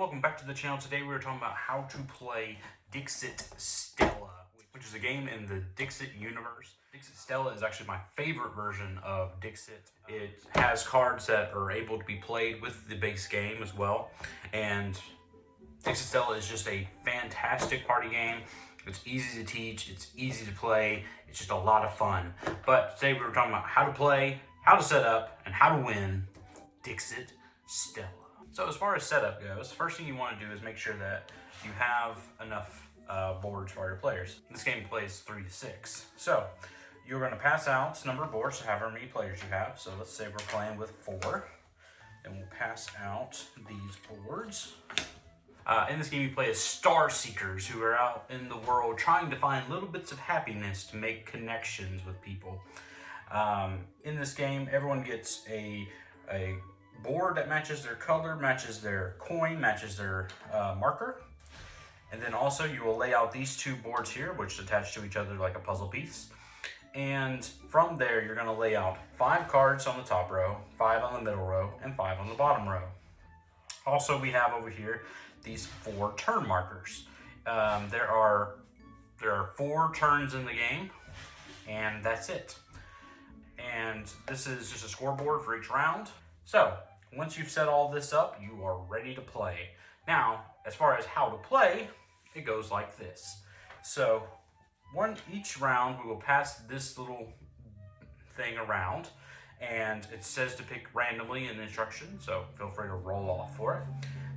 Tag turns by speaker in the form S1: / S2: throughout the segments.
S1: welcome back to the channel. Today we are talking about how to play Dixit Stella, which is a game in the Dixit universe. Dixit Stella is actually my favorite version of Dixit. It has cards that are able to be played with the base game as well. And Dixit Stella is just a fantastic party game. It's easy to teach, it's easy to play, it's just a lot of fun. But today we were talking about how to play, how to set up, and how to win Dixit Stella. So as far as setup goes, first thing you want to do is make sure that you have enough boards for your players. This game plays 3 to 6. So you're going to pass out number of boards, so however many players you have. So let's say we're playing with 4. And we'll pass out these boards. In this game you play as star seekers who are out in the world trying to find little bits of happiness to make connections with people. In this game, everyone gets a board that matches their color, matches their coin, matches their marker. And then also you will lay out these 2 boards here, which attach to each other like a puzzle piece. And from there, you're going to lay out 5 cards on the top row, 5 on the middle row, and 5 on the bottom row. Also, we have over here these 4 turn markers. There are 4 turns in the game, and that's it. And this is just a scoreboard for each round. So once you've set all this up, you are ready to play. Now, as far as how to play, it goes like this. So each round we will pass this little thing around, and it says to pick randomly in the instructions, so feel free to roll off for it.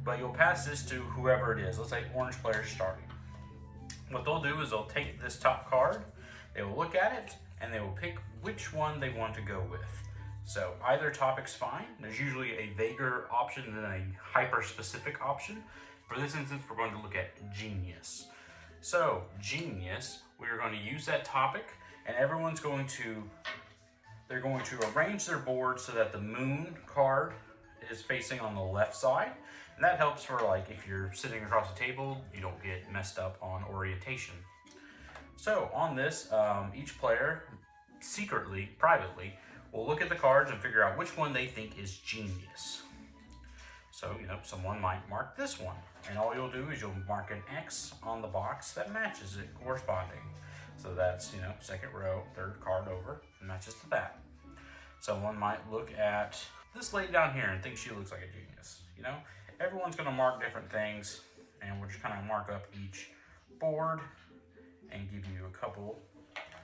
S1: But you'll pass this to whoever it is. Let's say orange player starting. What they'll do is they'll take this top card, they will look at it, and they will pick which one they want to go with. So either topic's fine. There's usually a vaguer option than a hyper-specific option. For this instance, we're going to look at genius. So genius, we're going to use that topic, and everyone's going to, they're going to arrange their board so that the moon card is facing on the left side. And that helps for like if you're sitting across the table, you don't get messed up on orientation. So on this, each player secretly, privately, will look at the cards and figure out which one they think is genius. So, someone might mark this one. And all you'll do is you'll mark an X on the box that matches it corresponding. So that's, second row, 3rd card over, and matches to that. Someone might look at this lady down here and think she looks like a genius. Everyone's going to mark different things, and we're just kind of mark up each board and give you a couple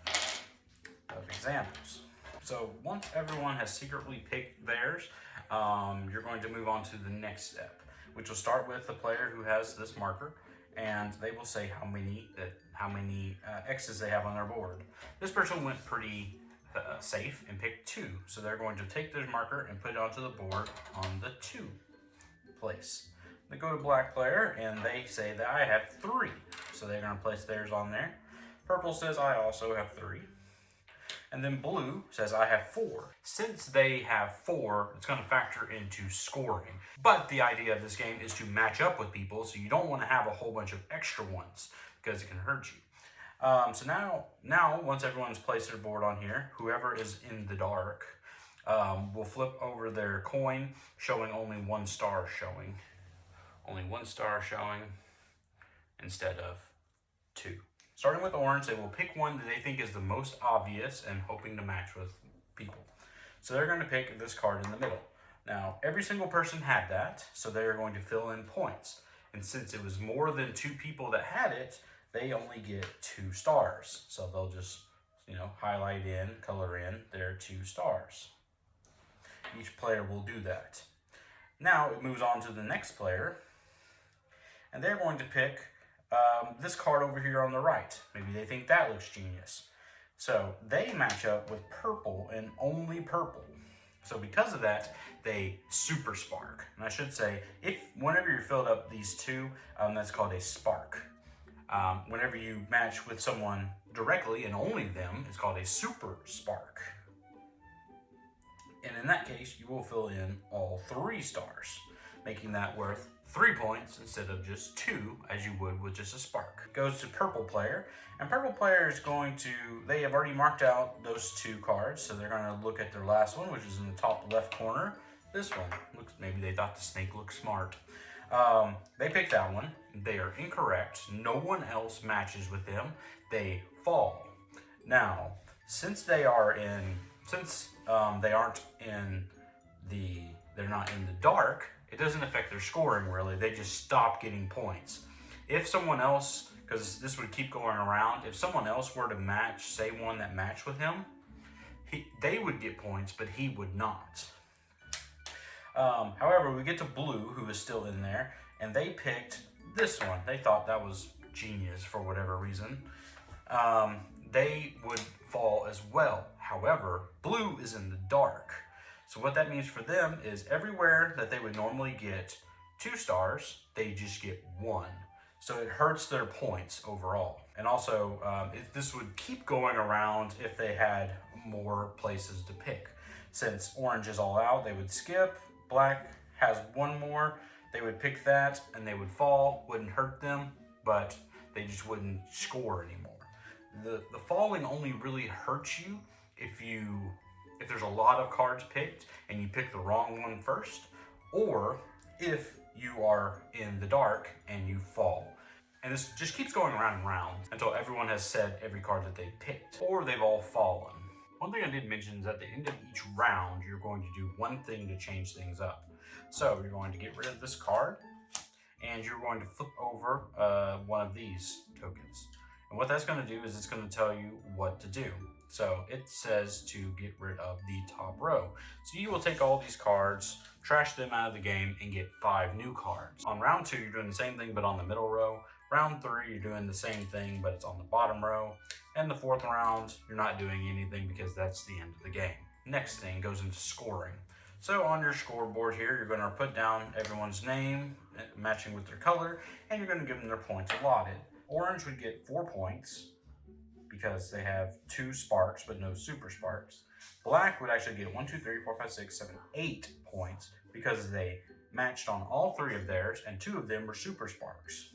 S1: of examples. So once everyone has secretly picked theirs, you're going to move on to the next step, which will start with the player who has this marker, and they will say how many X's they have on their board. This person went pretty safe and picked 2, so they're going to take their marker and put it onto the board on the 2 place. They go to black player and they say that I have 3, so they're going to place theirs on there. Purple says I also have 3. And then blue says I have 4. Since they have 4, it's going to factor into scoring. But the idea of this game is to match up with people, so you don't want to have a whole bunch of extra ones because it can hurt you. So now once everyone's placed their board on here, whoever is in the dark will flip over their coin, showing only 1 star showing. Only 1 star showing instead of 2. Starting with orange, they will pick one that they think is the most obvious and hoping to match with people. So they're going to pick this card in the middle. Now, every single person had that, so they're going to fill in points. And since it was more than 2 people that had it, they only get 2 stars. So they'll just, highlight in, color in their 2 stars. Each player will do that. Now it moves on to the next player, and they're going to pick this card over here on the right. Maybe they think that looks genius. So they match up with purple and only purple. So because of that, they super spark. And I should say, whenever you're filled up these 2, that's called a spark. Whenever you match with someone directly and only them, it's called a super spark. And in that case, you will fill in all 3 stars, making that worth 3 points instead of just 2 as you would with just a spark. Goes to purple player, and purple player is going to, they have already marked out those 2 cards, so they're going to look at their last one, which is in the top left corner. This one looks, maybe they thought the snake looked smart. They picked that one. They are incorrect. No one else matches with them. They fall. Now, since they aren't in they're not in the dark, it doesn't affect their scoring really. They just stop getting points. If someone else, because this would keep going around, if someone else were to match, say one that matched with him, they would get points, but he would not. However, we get to Blue, who is still in there, and they picked this one. They thought that was genius for whatever reason. They would fall as well. However, Blue is in the dark. So what that means for them is everywhere that they would normally get 2 stars, they just get 1. So it hurts their points overall. And also, this would keep going around if they had more places to pick. Since orange is all out, they would skip. Black has 1 more. They would pick that and they would fall. Wouldn't hurt them, but they just wouldn't score anymore. The falling only really hurts you if there's a lot of cards picked and you pick the wrong one first, or if you are in the dark and you fall. And this just keeps going around and round until everyone has said every card that they picked, or they've all fallen. One thing I did mention is at the end of each round, you're going to do one thing to change things up. So you're going to get rid of this card, and you're going to flip over one of these tokens. And what that's going to do is it's going to tell you what to do. So it says to get rid of the top row. So you will take all these cards, trash them out of the game, and get 5 new cards. On round 2, you're doing the same thing, but on the middle row. Round 3, you're doing the same thing, but it's on the bottom row. And the 4th round, you're not doing anything because that's the end of the game. Next thing goes into scoring. So on your scoreboard here, you're going to put down everyone's name, matching with their color, and you're going to give them their points allotted. Orange would get 4 points because they have 2 sparks but no super sparks. Black would actually get 1, 2, 3, 4, 5, 6, 7, 8 points because they matched on all 3 of theirs and 2 of them were super sparks.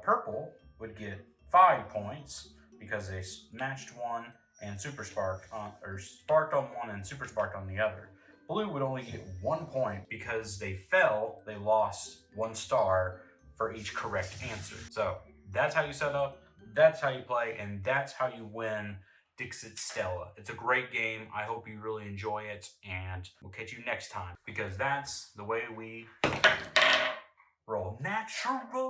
S1: Purple would get 5 points because they matched one and sparked on one and super sparked on the other. Blue would only get 1 point because they fell, they lost 1 star for each correct answer. So that's how you set up, that's how you play, and that's how you win Dixit Stella. It's a great game. I hope you really enjoy it, and we'll catch you next time because that's the way we roll. Natural.